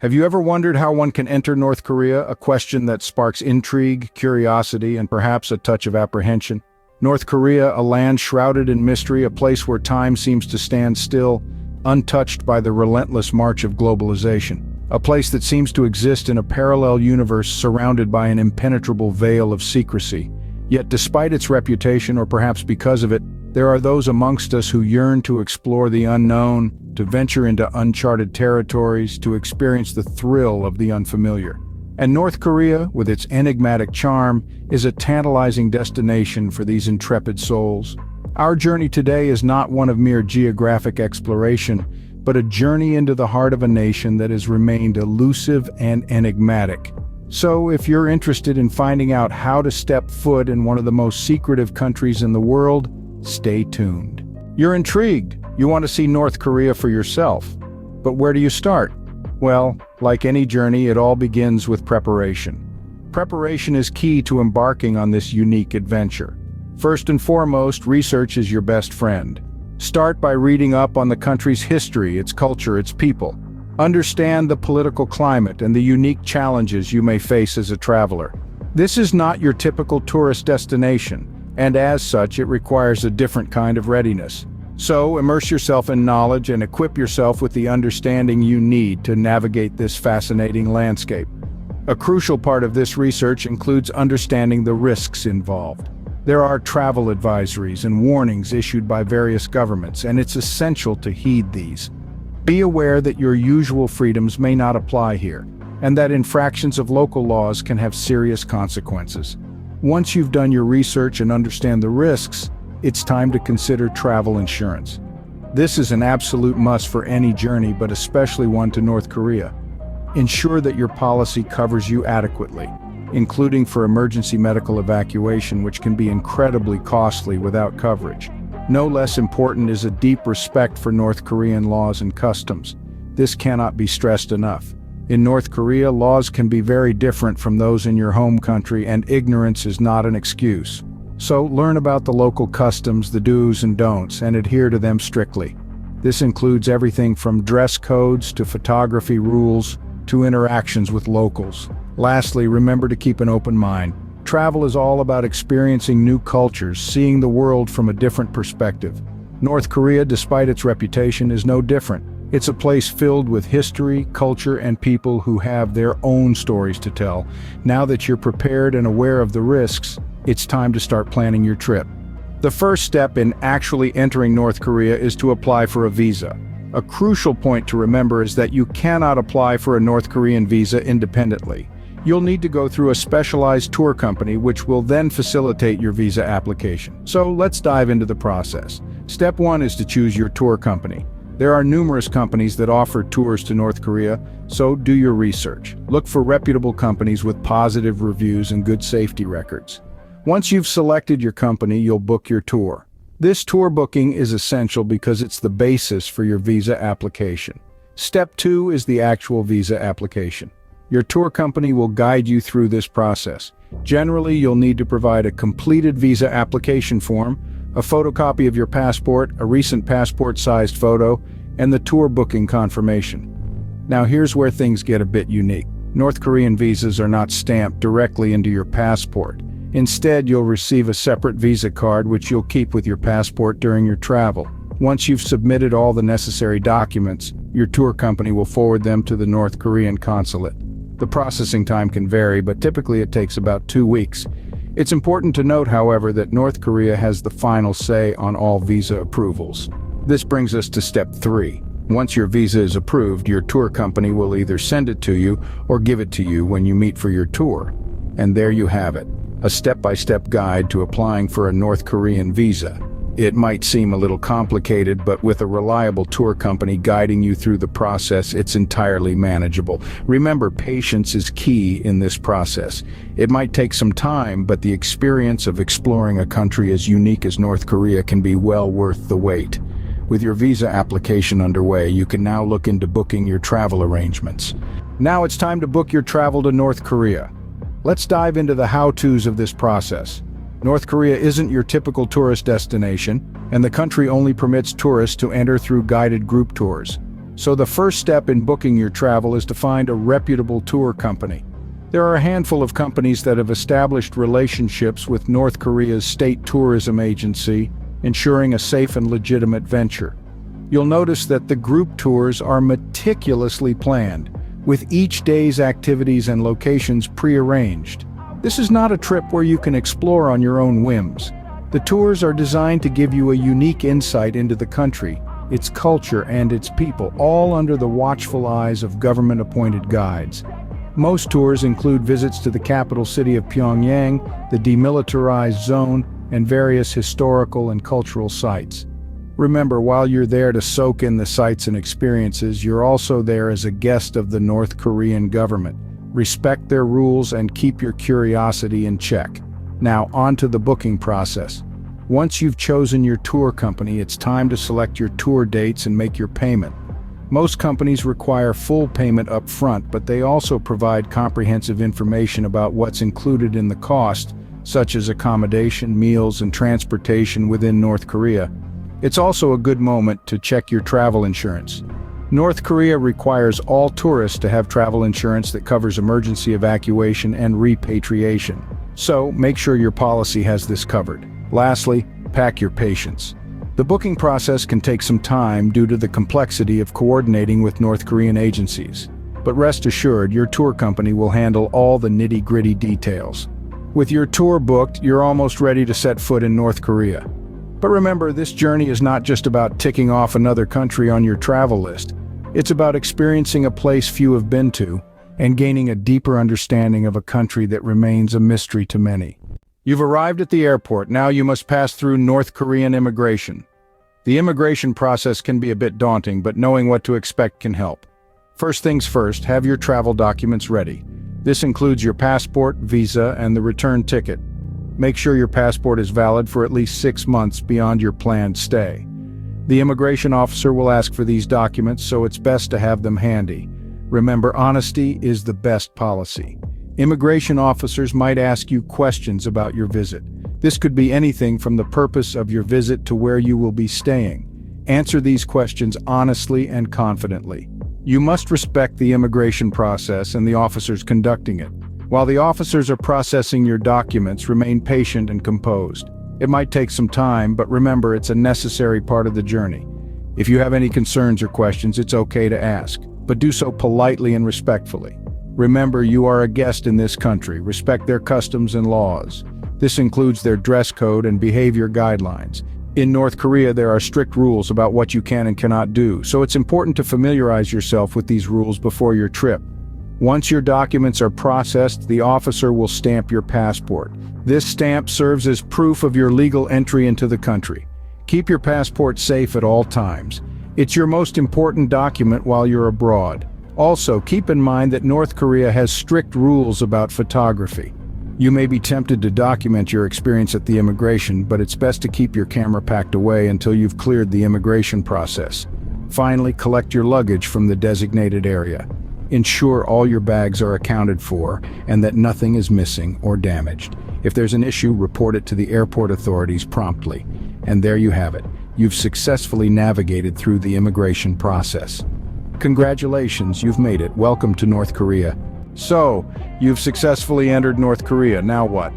Have you ever wondered how one can enter North Korea? A question that sparks intrigue, curiosity, and perhaps a touch of apprehension. North Korea, a land shrouded in mystery, a place where time seems to stand still, untouched by the relentless march of globalization. A place that seems to exist in a parallel universe surrounded by an impenetrable veil of secrecy. Yet despite its reputation, or perhaps because of it, there are those amongst us who yearn to explore the unknown, to venture into uncharted territories, to experience the thrill of the unfamiliar. And North Korea, with its enigmatic charm, is a tantalizing destination for these intrepid souls. Our journey today is not one of mere geographic exploration, but a journey into the heart of a nation that has remained elusive and enigmatic. So, if you're interested in finding out how to step foot in one of the most secretive countries in the world, stay tuned. You're intrigued. You want to see North Korea for yourself. But where do you start? Well, like any journey, it all begins with preparation. Preparation is key to embarking on this unique adventure. First and foremost, research is your best friend. Start by reading up on the country's history, its culture, its people. Understand the political climate and the unique challenges you may face as a traveler. This is not your typical tourist destination, and as such, it requires a different kind of readiness. So, immerse yourself in knowledge and equip yourself with the understanding you need to navigate this fascinating landscape. A crucial part of this research includes understanding the risks involved. There are travel advisories and warnings issued by various governments, and it's essential to heed these. Be aware that your usual freedoms may not apply here, and that infractions of local laws can have serious consequences. Once you've done your research and understand the risks, it's time to consider travel insurance. This is an absolute must for any journey, but especially one to North Korea. Ensure that your policy covers you adequately, including for emergency medical evacuation, which can be incredibly costly without coverage. No less important is a deep respect for North Korean laws and customs. This cannot be stressed enough. In North Korea, laws can be very different from those in your home country, and ignorance is not an excuse. So learn about the local customs, the do's and don'ts, and adhere to them strictly. This includes everything from dress codes to photography rules to interactions with locals. Lastly, remember to keep an open mind. Travel is all about experiencing new cultures, seeing the world from a different perspective. North Korea, despite its reputation, is no different. It's a place filled with history, culture, and people who have their own stories to tell. Now that you're prepared and aware of the risks, it's time to start planning your trip. The first step in actually entering North Korea is to apply for a visa. A crucial point to remember is that you cannot apply for a North Korean visa independently. You'll need to go through a specialized tour company, which will then facilitate your visa application. So let's dive into the process. Step 1 is to choose your tour company. There are numerous companies that offer tours to North Korea, so do your research. Look for reputable companies with positive reviews and good safety records. Once you've selected your company, you'll book your tour. This tour booking is essential because it's the basis for your visa application. Step 2 is the actual visa application. Your tour company will guide you through this process. Generally, you'll need to provide a completed visa application form, a photocopy of your passport, a recent passport-sized photo, and the tour booking confirmation. Now here's where things get a bit unique. North Korean visas are not stamped directly into your passport. Instead, you'll receive a separate visa card which you'll keep with your passport during your travel. Once you've submitted all the necessary documents, your tour company will forward them to the North Korean consulate. The processing time can vary, but typically it takes about 2 weeks. It's important to note, however, that North Korea has the final say on all visa approvals. This brings us to step 3. Once your visa is approved, your tour company will either send it to you or give it to you when you meet for your tour. And there you have it, a step-by-step guide to applying for a North Korean visa. It might seem a little complicated, but with a reliable tour company guiding you through the process, it's entirely manageable. Remember, patience is key in this process. It might take some time, but the experience of exploring a country as unique as North Korea can be well worth the wait. With your visa application underway, you can now look into booking your travel arrangements. Now it's time to book your travel to North Korea. Let's dive into the how-tos of this process. North Korea isn't your typical tourist destination, and the country only permits tourists to enter through guided group tours. So the first step in booking your travel is to find a reputable tour company. There are a handful of companies that have established relationships with North Korea's state tourism agency, ensuring a safe and legitimate venture. You'll notice that the group tours are meticulously planned, with each day's activities and locations pre-arranged. This is not a trip where you can explore on your own whims. The tours are designed to give you a unique insight into the country, its culture, and its people, all under the watchful eyes of government-appointed guides. Most tours include visits to the capital city of Pyongyang, the demilitarized zone, and various historical and cultural sites. Remember, while you're there to soak in the sights and experiences, you're also there as a guest of the North Korean government. Respect their rules and keep your curiosity in check. Now, on to the booking process. Once you've chosen your tour company, it's time to select your tour dates and make your payment. Most companies require full payment up front, but they also provide comprehensive information about what's included in the cost, such as accommodation, meals, and transportation within North Korea. It's also a good moment to check your travel insurance. North Korea requires all tourists to have travel insurance that covers emergency evacuation and repatriation. So, make sure your policy has this covered. Lastly, pack your patience. The booking process can take some time due to the complexity of coordinating with North Korean agencies. But rest assured, your tour company will handle all the nitty-gritty details. With your tour booked, you're almost ready to set foot in North Korea. But remember, this journey is not just about ticking off another country on your travel list. It's about experiencing a place few have been to and gaining a deeper understanding of a country that remains a mystery to many. You've arrived at the airport. Now you must pass through North Korean immigration. The immigration process can be a bit daunting, but knowing what to expect can help. First things first, have your travel documents ready. This includes your passport, visa, and the return ticket. Make sure your passport is valid for at least 6 months beyond your planned stay. The immigration officer will ask for these documents, so it's best to have them handy. Remember, honesty is the best policy. Immigration officers might ask you questions about your visit. This could be anything from the purpose of your visit to where you will be staying. Answer these questions honestly and confidently. You must respect the immigration process and the officers conducting it. While the officers are processing your documents, remain patient and composed. It might take some time, but remember, it's a necessary part of the journey. If you have any concerns or questions, it's okay to ask, but do so politely and respectfully. Remember, you are a guest in this country. Respect their customs and laws. This includes their dress code and behavior guidelines. In North Korea, there are strict rules about what you can and cannot do, so it's important to familiarize yourself with these rules before your trip. Once your documents are processed, the officer will stamp your passport. This stamp serves as proof of your legal entry into the country. Keep your passport safe at all times. It's your most important document while you're abroad. Also, keep in mind that North Korea has strict rules about photography. You may be tempted to document your experience at the immigration, but it's best to keep your camera packed away until you've cleared the immigration process. Finally, collect your luggage from the designated area. Ensure all your bags are accounted for and that nothing is missing or damaged. If there's an issue, report it to the airport authorities promptly. And there you have it. You've successfully navigated through the immigration process. Congratulations, you've made it. Welcome to North Korea. So, you've successfully entered North Korea. Now what?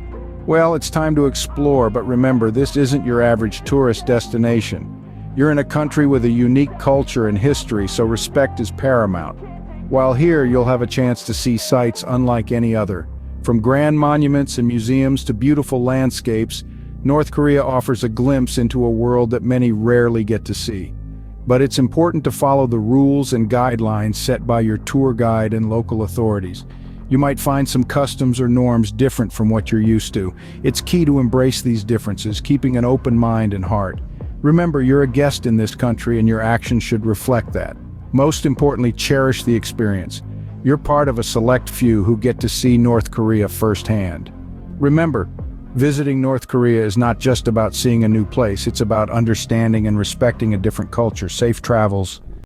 Well, it's time to explore, but remember, this isn't your average tourist destination. You're in a country with a unique culture and history, so respect is paramount. While here, you'll have a chance to see sights unlike any other. From grand monuments and museums to beautiful landscapes, North Korea offers a glimpse into a world that many rarely get to see. But it's important to follow the rules and guidelines set by your tour guide and local authorities. You might find some customs or norms different from what you're used to. It's key to embrace these differences, keeping an open mind and heart. Remember, you're a guest in this country and your actions should reflect that. Most importantly, cherish the experience. You're part of a select few who get to see North Korea firsthand. Remember, visiting North Korea is not just about seeing a new place, it's about understanding and respecting a different culture. Safe travels.